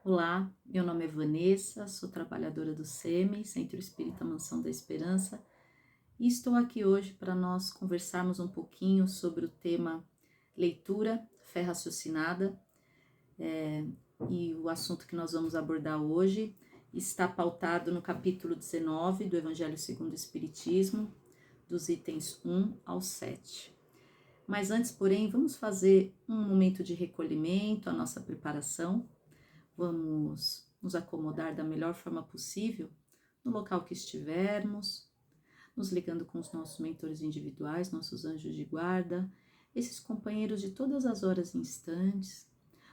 Olá, meu nome é Vanessa, sou trabalhadora do SEMI, Centro Espírita Mansão da Esperança, e estou aqui hoje para nós conversarmos um pouquinho sobre o tema leitura, fé raciocinada, e o assunto que nós vamos abordar hoje está pautado no capítulo 19 do Evangelho segundo o Espiritismo, dos itens 1 ao 7. Mas antes, porém, vamos fazer um momento de recolhimento, a nossa preparação. Vamos nos acomodar da melhor forma possível no local que estivermos, nos ligando com os nossos mentores individuais, nossos anjos de guarda, esses companheiros de todas as horas e instantes.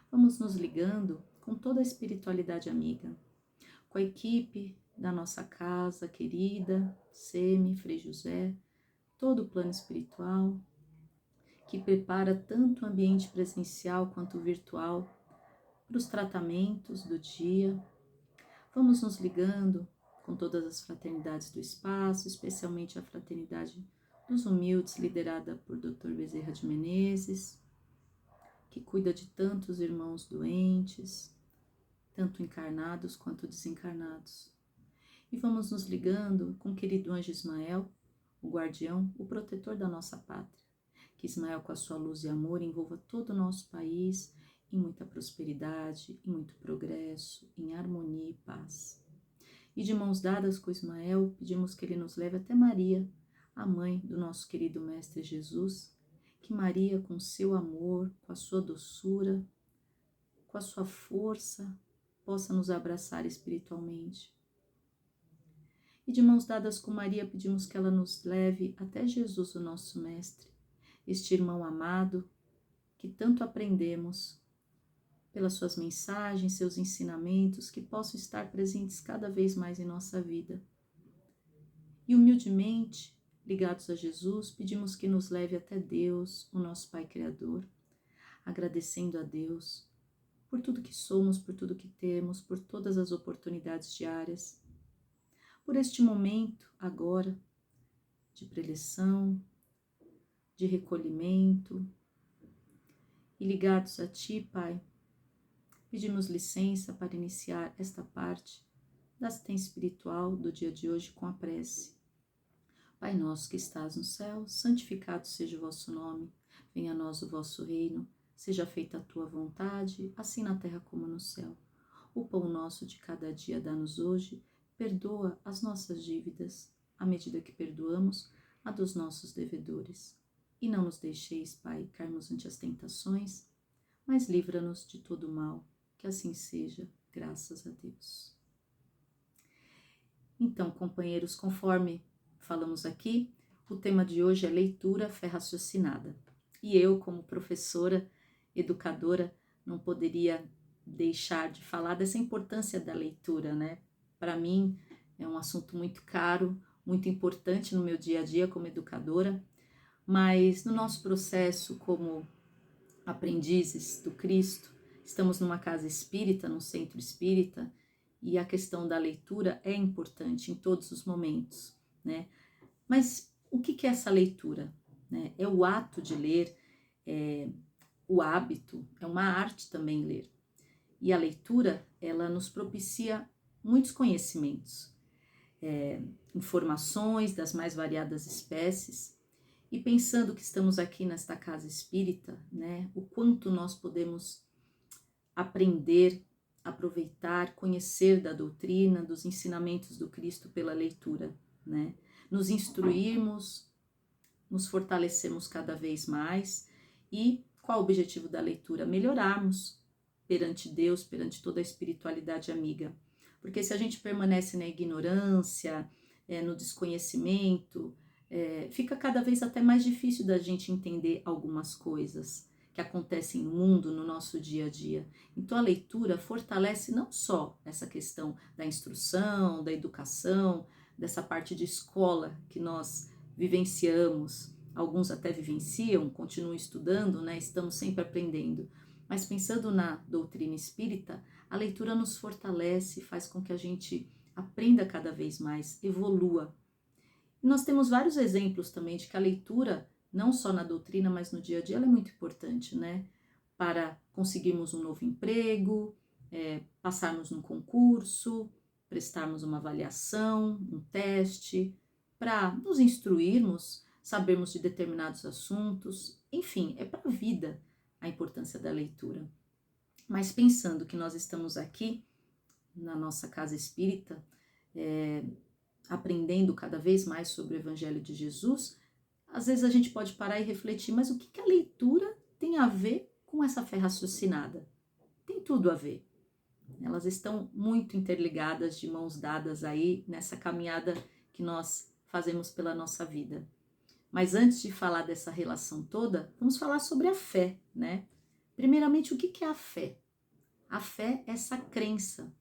Vamos nos ligando com toda a espiritualidade amiga, com a equipe da nossa casa querida, SEMI, Frei José, todo o plano espiritual, que prepara tanto o ambiente presencial quanto o virtual para os tratamentos do dia. Vamos nos ligando com todas as fraternidades do espaço, especialmente a fraternidade dos humildes, liderada por Dr. Bezerra de Menezes, que cuida de tantos irmãos doentes, tanto encarnados quanto desencarnados. E vamos nos ligando com o querido anjo Ismael, o guardião, o protetor da nossa pátria. Que Ismael, com a sua luz e amor, envolva todo o nosso país em muita prosperidade, em muito progresso, em harmonia e paz. E de mãos dadas com Ismael, pedimos que ele nos leve até Maria, a mãe do nosso querido Mestre Jesus, que Maria, com seu amor, com a sua doçura, com a sua força, possa nos abraçar espiritualmente. E de mãos dadas com Maria, pedimos que ela nos leve até Jesus, o nosso Mestre, este irmão amado, que tanto aprendemos pelas suas mensagens, seus ensinamentos, que possam estar presentes cada vez mais em nossa vida. E humildemente, ligados a Jesus, pedimos que nos leve até Deus, o nosso Pai Criador, agradecendo a Deus por tudo que somos, por tudo que temos, por todas as oportunidades diárias, por este momento agora de preleção, de recolhimento, e ligados a Ti, Pai, pedimos licença para iniciar esta parte da assistência espiritual do dia de hoje com a prece. Pai nosso que estás no céu, santificado seja o vosso nome. Venha a nós o vosso reino. Seja feita a tua vontade, assim na terra como no céu. O pão nosso de cada dia dá-nos hoje. Perdoa as nossas dívidas, à medida que perdoamos a dos nossos devedores. E não nos deixeis, Pai, cairmos ante as tentações, mas livra-nos de todo o mal. Que assim seja, graças a Deus. Então, companheiros, conforme falamos aqui, o tema de hoje é leitura, fé raciocinada. E eu, como professora, educadora, não poderia deixar de falar dessa importância da leitura, né? Para mim, é um assunto muito caro, muito importante no meu dia a dia como educadora, mas no nosso processo como aprendizes do Cristo, estamos numa casa espírita, num centro espírita, e a questão da leitura é importante em todos os momentos, né? Mas o que é essa leitura? Né? É o ato de ler, é o hábito, é uma arte também ler. E a leitura, ela nos propicia muitos conhecimentos, informações das mais variadas espécies. E pensando que estamos aqui nesta casa espírita, né, o quanto nós podemos aprender, aproveitar, conhecer da doutrina, dos ensinamentos do Cristo pela leitura, né? Nos instruirmos, nos fortalecemos cada vez mais. E qual o objetivo da leitura? Melhorarmos perante Deus, perante toda a espiritualidade amiga. Porque se a gente permanece na ignorância, no desconhecimento, fica cada vez até mais difícil da gente entender algumas coisas que acontecem no mundo, no nosso dia a dia. Então a leitura fortalece não só essa questão da instrução, da educação, dessa parte de escola que nós vivenciamos, alguns até vivenciam, continuam estudando, né? Estamos sempre aprendendo. Mas pensando na doutrina espírita, a leitura nos fortalece, faz com que a gente aprenda cada vez mais, evolua. E nós temos vários exemplos também de que a leitura, não só na doutrina, mas no dia a dia, ela é muito importante, né? Para conseguirmos um novo emprego, passarmos num concurso, prestarmos uma avaliação, um teste, para nos instruirmos, sabermos de determinados assuntos, enfim, é para a vida a importância da leitura. Mas pensando que nós estamos aqui na nossa casa espírita, aprendendo cada vez mais sobre o Evangelho de Jesus, às vezes a gente pode parar e refletir, mas o que a leitura tem a ver com essa fé raciocinada? Tem tudo a ver. Elas estão muito interligadas, de mãos dadas aí, nessa caminhada que nós fazemos pela nossa vida. Mas antes de falar dessa relação toda, vamos falar sobre a fé, né? Primeiramente, o que é a fé? A fé é essa crença,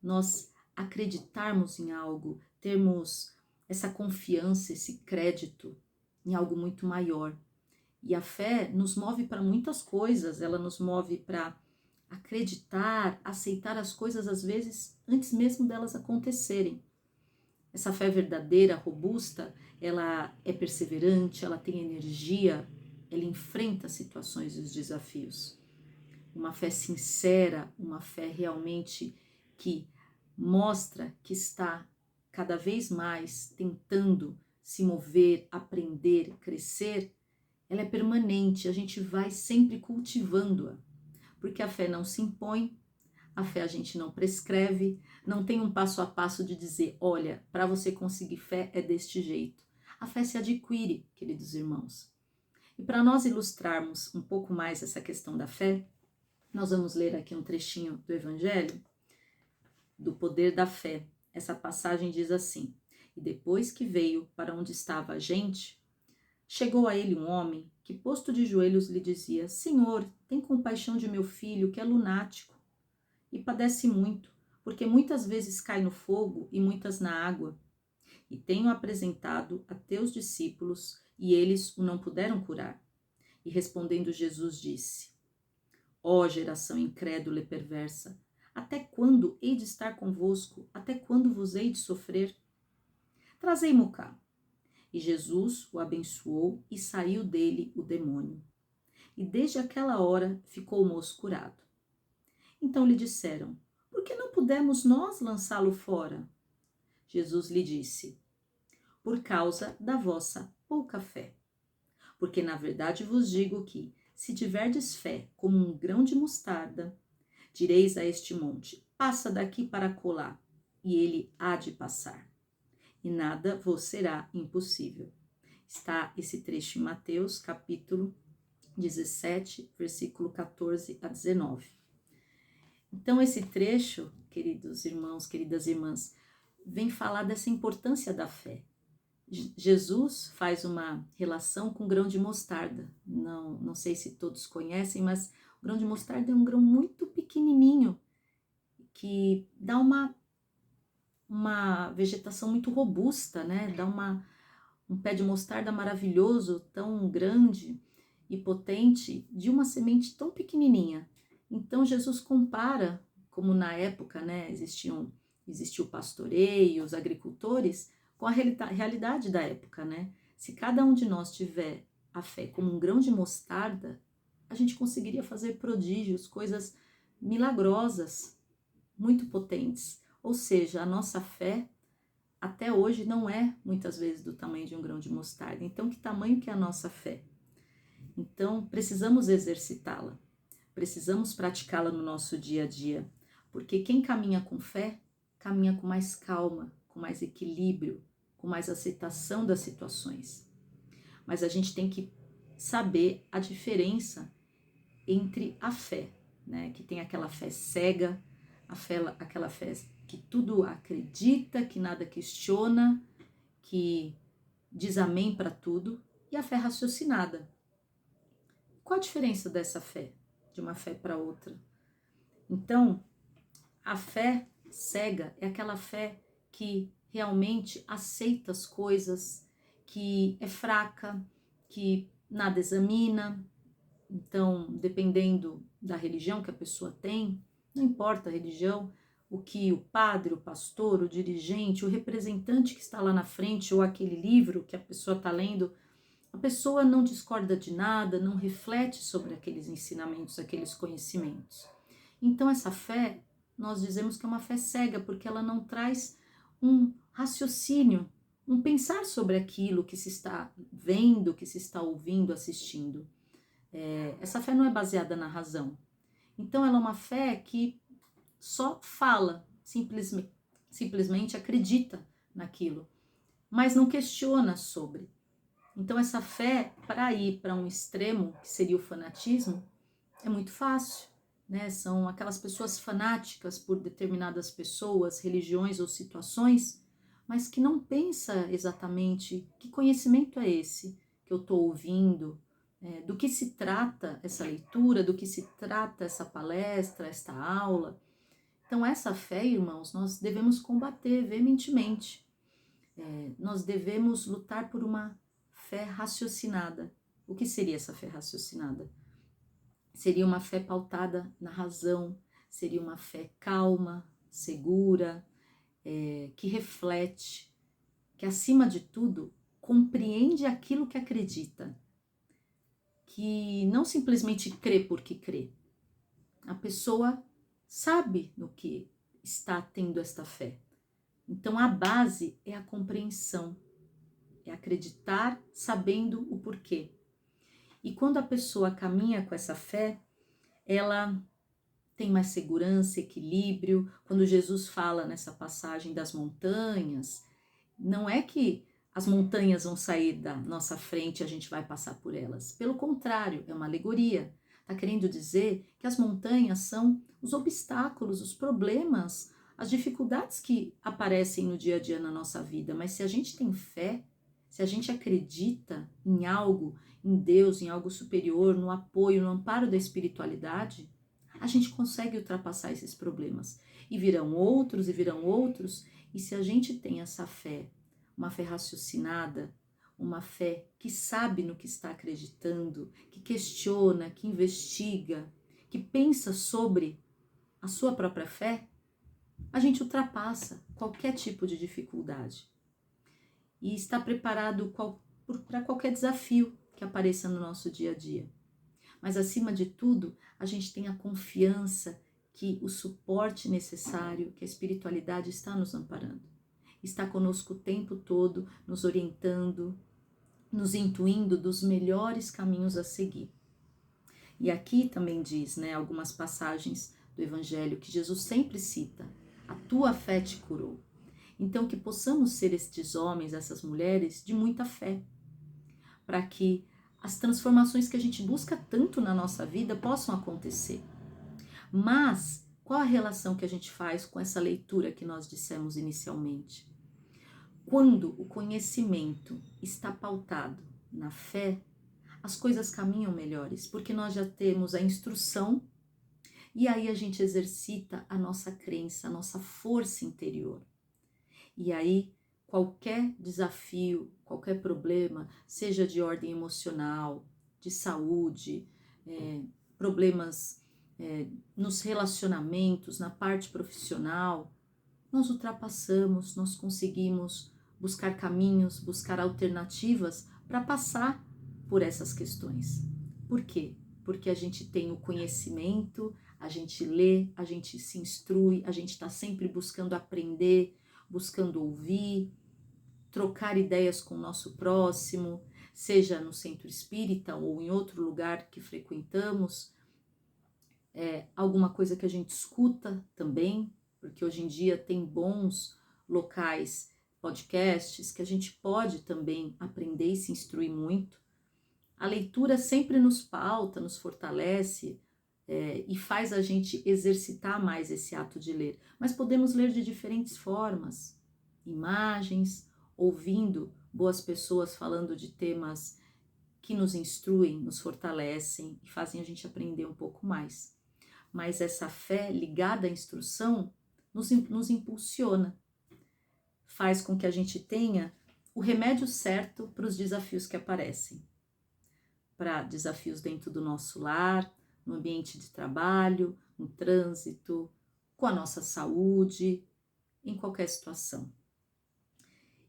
nós acreditarmos em algo, termos essa confiança, esse crédito em algo muito maior. E a fé nos move para muitas coisas, ela nos move para acreditar, aceitar as coisas às vezes antes mesmo delas acontecerem. Essa fé verdadeira, robusta, ela é perseverante, ela tem energia, ela enfrenta situações e os desafios. Uma fé sincera, uma fé realmente que mostra que está cada vez mais tentando se mover, aprender, crescer, ela é permanente, a gente vai sempre cultivando-a, porque a fé não se impõe, a fé a gente não prescreve, não tem um passo a passo de dizer, olha, para você conseguir fé é deste jeito. A fé se adquire, queridos irmãos. E para nós ilustrarmos um pouco mais essa questão da fé, nós vamos ler aqui um trechinho do Evangelho, do poder da fé. Essa passagem diz assim: e depois que veio para onde estava a gente, chegou a ele um homem que, posto de joelhos, lhe dizia: Senhor, tem compaixão de meu filho, que é lunático, e padece muito, porque muitas vezes cai no fogo e muitas na água. E tenho apresentado a teus discípulos, e eles o não puderam curar. E respondendo Jesus disse: Ó geração incrédula e perversa, até quando hei de estar convosco? Até quando vos hei de sofrer? Trazei-mo cá. E Jesus o abençoou e saiu dele o demônio. E desde aquela hora ficou o moço curado. Então lhe disseram: por que não pudemos nós lançá-lo fora? Jesus lhe disse: por causa da vossa pouca fé. Porque na verdade vos digo que, se tiverdes fé como um grão de mostarda, direis a este monte: passa daqui para acolá, e ele há de passar. E nada vos será impossível. Está esse trecho em Mateus, capítulo 17, versículo 14 a 19. Então, esse trecho, queridos irmãos, queridas irmãs, vem falar dessa importância da fé. Jesus faz uma relação com o grão de mostarda. Não sei se todos conhecem, mas o grão de mostarda é um grão muito pequenininho que dá uma vegetação muito robusta, né? Dá um pé de mostarda maravilhoso, tão grande e potente, de uma semente tão pequenininha. Então Jesus compara, como na época, né, existiu o pastoreio, os agricultores, com a realidade da época, né? Se cada um de nós tiver a fé como um grão de mostarda, a gente conseguiria fazer prodígios, coisas milagrosas, muito potentes. Ou seja, a nossa fé até hoje não é muitas vezes do tamanho de um grão de mostarda. Então, que tamanho que é a nossa fé? Então, precisamos exercitá-la, precisamos praticá-la no nosso dia a dia, porque quem caminha com fé, caminha com mais calma, com mais equilíbrio, com mais aceitação das situações. Mas a gente tem que saber a diferença entre a fé, né? Que tem aquela fé cega, aquela fé que tudo acredita, que nada questiona, que diz amém para tudo, e a fé raciocinada. Qual a diferença dessa fé, de uma fé para outra? Então, a fé cega é aquela fé que realmente aceita as coisas, que é fraca, que nada examina. Então, dependendo da religião que a pessoa tem, não importa a religião, o que o padre, o pastor, o dirigente, o representante que está lá na frente, ou aquele livro que a pessoa está lendo, a pessoa não discorda de nada, não reflete sobre aqueles ensinamentos, aqueles conhecimentos. Então essa fé, nós dizemos que é uma fé cega, porque ela não traz um raciocínio, um pensar sobre aquilo que se está vendo, que se está ouvindo, assistindo. Essa fé não é baseada na razão. Então ela é uma fé que só fala, simplesmente acredita naquilo, mas não questiona sobre. Então essa fé, para ir para um extremo, que seria o fanatismo, é muito fácil, né? São aquelas pessoas fanáticas por determinadas pessoas, religiões ou situações, mas que não pensa exatamente que conhecimento é esse que eu estou ouvindo, do que se trata essa leitura, do que se trata essa palestra, esta aula. Então essa fé, irmãos, nós devemos combater veementemente. Nós devemos lutar por uma fé raciocinada. O que seria essa fé raciocinada? Seria uma fé pautada na razão, seria uma fé calma, segura, que reflete, que acima de tudo compreende aquilo que acredita, que não simplesmente crê porque crê. A pessoa sabe no que está tendo esta fé. Então a base é a compreensão, é acreditar sabendo o porquê. E quando a pessoa caminha com essa fé, ela tem mais segurança, equilíbrio. Quando Jesus fala nessa passagem das montanhas, não é que as montanhas vão sair da nossa frente e a gente vai passar por elas. Pelo contrário, é uma alegoria. Está querendo dizer que as montanhas são os obstáculos, os problemas, as dificuldades que aparecem no dia a dia na nossa vida. Mas se a gente tem fé, se a gente acredita em algo, em Deus, em algo superior, no apoio, no amparo da espiritualidade, a gente consegue ultrapassar esses problemas. E virão outros, e se a gente tem essa fé, uma fé raciocinada, uma fé que sabe no que está acreditando, que questiona, que investiga, que pensa sobre a sua própria fé, a gente ultrapassa qualquer tipo de dificuldade e está preparado para qualquer desafio que apareça no nosso dia a dia. Mas acima de tudo, a gente tem a confiança que o suporte necessário, que a espiritualidade está nos amparando. Está conosco o tempo todo, nos orientando, nos intuindo dos melhores caminhos a seguir. E aqui também diz, né, algumas passagens do Evangelho que Jesus sempre cita: a tua fé te curou. Então que possamos ser estes homens, essas mulheres de muita fé, para que as transformações que a gente busca tanto na nossa vida possam acontecer. Mas qual a relação que a gente faz com essa leitura que nós dissemos inicialmente? Quando o conhecimento está pautado na fé, as coisas caminham melhores, porque nós já temos a instrução e aí a gente exercita a nossa crença, a nossa força interior. E aí qualquer desafio, qualquer problema, seja de ordem emocional, de saúde, problemas nos relacionamentos, na parte profissional, nós ultrapassamos, nós conseguimos buscar caminhos, buscar alternativas para passar por essas questões. Por quê? Porque a gente tem o conhecimento, a gente lê, a gente se instrui, a gente está sempre buscando aprender, buscando ouvir, trocar ideias com o nosso próximo, seja no centro espírita ou em outro lugar que frequentamos, alguma coisa que a gente escuta também, porque hoje em dia tem bons locais, podcasts, que a gente pode também aprender e se instruir muito. A leitura sempre nos pauta, nos fortalece e faz a gente exercitar mais esse ato de ler. Mas podemos ler de diferentes formas, imagens, ouvindo boas pessoas falando de temas que nos instruem, nos fortalecem e fazem a gente aprender um pouco mais. Mas essa fé ligada à instrução nos impulsiona, faz com que a gente tenha o remédio certo para os desafios que aparecem. Para desafios dentro do nosso lar, no ambiente de trabalho, no trânsito, com a nossa saúde, em qualquer situação.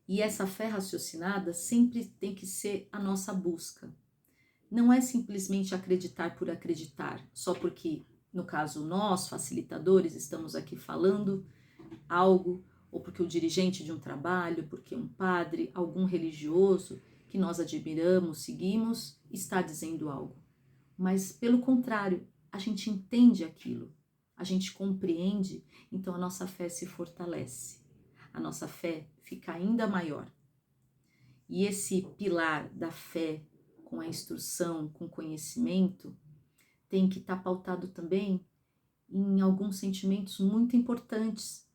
E essa fé raciocinada sempre tem que ser a nossa busca. Não é simplesmente acreditar por acreditar, só porque no caso nós, facilitadores, estamos aqui falando algo, ou porque o dirigente de um trabalho, porque um padre, algum religioso que nós admiramos, seguimos, está dizendo algo. Mas, pelo contrário, a gente entende aquilo, a gente compreende, então a nossa fé se fortalece, a nossa fé fica ainda maior. E esse pilar da fé, com a instrução, com o conhecimento, tem que estar pautado também em alguns sentimentos muito importantes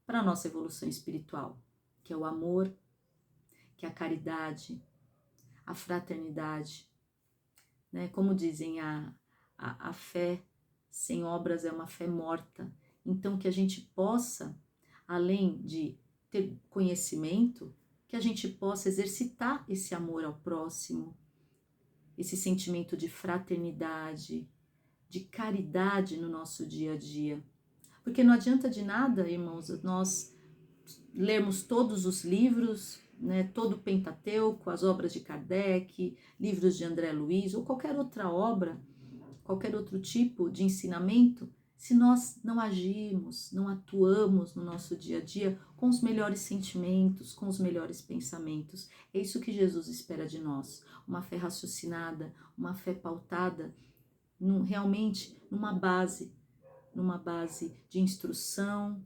para a nossa evolução espiritual, que é o amor, que é a caridade, a fraternidade, né? Como dizem, a fé sem obras é uma fé morta. Então, que a gente possa, além de ter conhecimento, que a gente possa exercitar esse amor ao próximo, esse sentimento de fraternidade, de caridade no nosso dia a dia. Porque não adianta de nada, irmãos, nós lermos todos os livros, né, todo o Pentateuco, as obras de Kardec, livros de André Luiz ou qualquer outra obra, qualquer outro tipo de ensinamento, se nós não agirmos, não atuamos no nosso dia a dia com os melhores sentimentos, com os melhores pensamentos. É isso que Jesus espera de nós, uma fé raciocinada, uma fé pautada realmente numa base de instrução,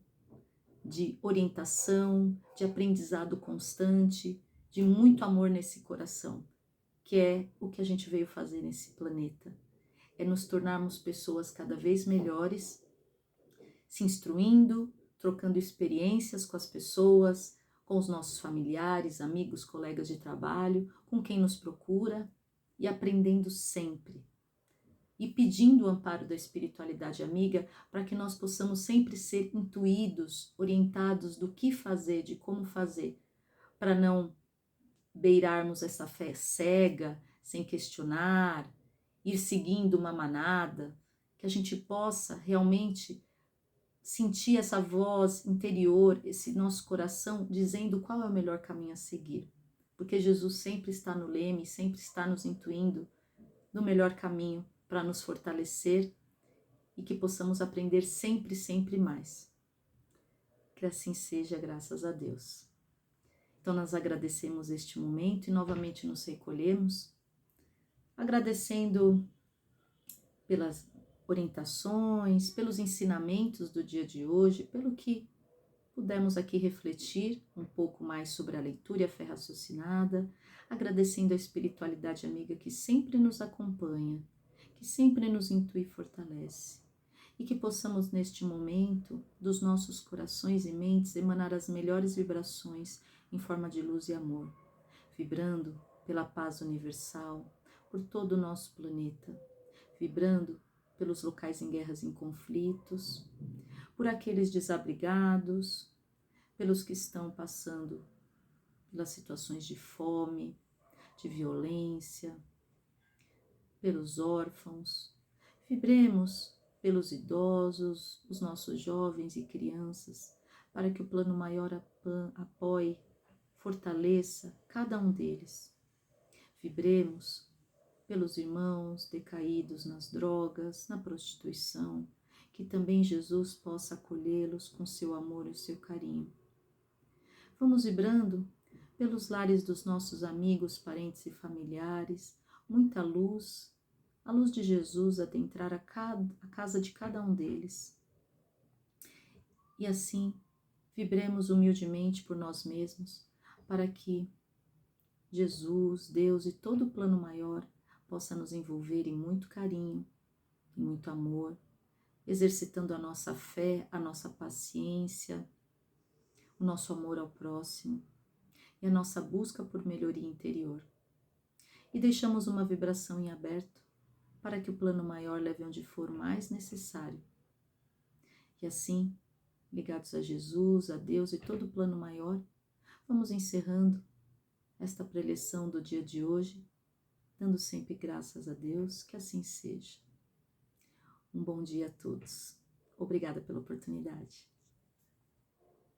de orientação, de aprendizado constante, de muito amor nesse coração, que é o que a gente veio fazer nesse planeta. É nos tornarmos pessoas cada vez melhores, se instruindo, trocando experiências com as pessoas, com os nossos familiares, amigos, colegas de trabalho, com quem nos procura e aprendendo sempre. E pedindo o amparo da espiritualidade amiga para que nós possamos sempre ser intuídos, orientados do que fazer, de como fazer, para não beirarmos essa fé cega, sem questionar, ir seguindo uma manada, que a gente possa realmente sentir essa voz interior, esse nosso coração dizendo qual é o melhor caminho a seguir. Porque Jesus sempre está no leme, sempre está nos intuindo do melhor caminho para nos fortalecer e que possamos aprender sempre, sempre mais. Que assim seja, graças a Deus. Então nós agradecemos este momento e novamente nos recolhemos, agradecendo pelas orientações, pelos ensinamentos do dia de hoje, pelo que pudemos aqui refletir um pouco mais sobre a leitura e a fé raciocinada, agradecendo a espiritualidade amiga que sempre nos acompanha, que sempre nos intui e fortalece, e que possamos neste momento dos nossos corações e mentes emanar as melhores vibrações em forma de luz e amor, vibrando pela paz universal, por todo o nosso planeta, vibrando pelos locais em guerras e em conflitos, por aqueles desabrigados, pelos que estão passando pelas situações de fome, de violência, pelos órfãos. Vibremos pelos idosos, os nossos jovens e crianças, para que o plano maior apoie, fortaleça cada um deles. Vibremos pelos irmãos decaídos nas drogas, na prostituição, que também Jesus possa acolhê-los com seu amor e seu carinho. Vamos vibrando pelos lares dos nossos amigos, parentes e familiares, muita luz, a luz de Jesus adentrar a casa de cada um deles. E assim, vibremos humildemente por nós mesmos, para que Jesus, Deus e todo o plano maior possa nos envolver em muito carinho, em muito amor, exercitando a nossa fé, a nossa paciência, o nosso amor ao próximo e a nossa busca por melhoria interior. E deixamos uma vibração em aberto para que o plano maior leve onde for mais necessário. E assim, ligados a Jesus, a Deus e todo o plano maior, vamos encerrando esta preleção do dia de hoje, dando sempre graças a Deus, que assim seja. Um bom dia a todos. Obrigada pela oportunidade.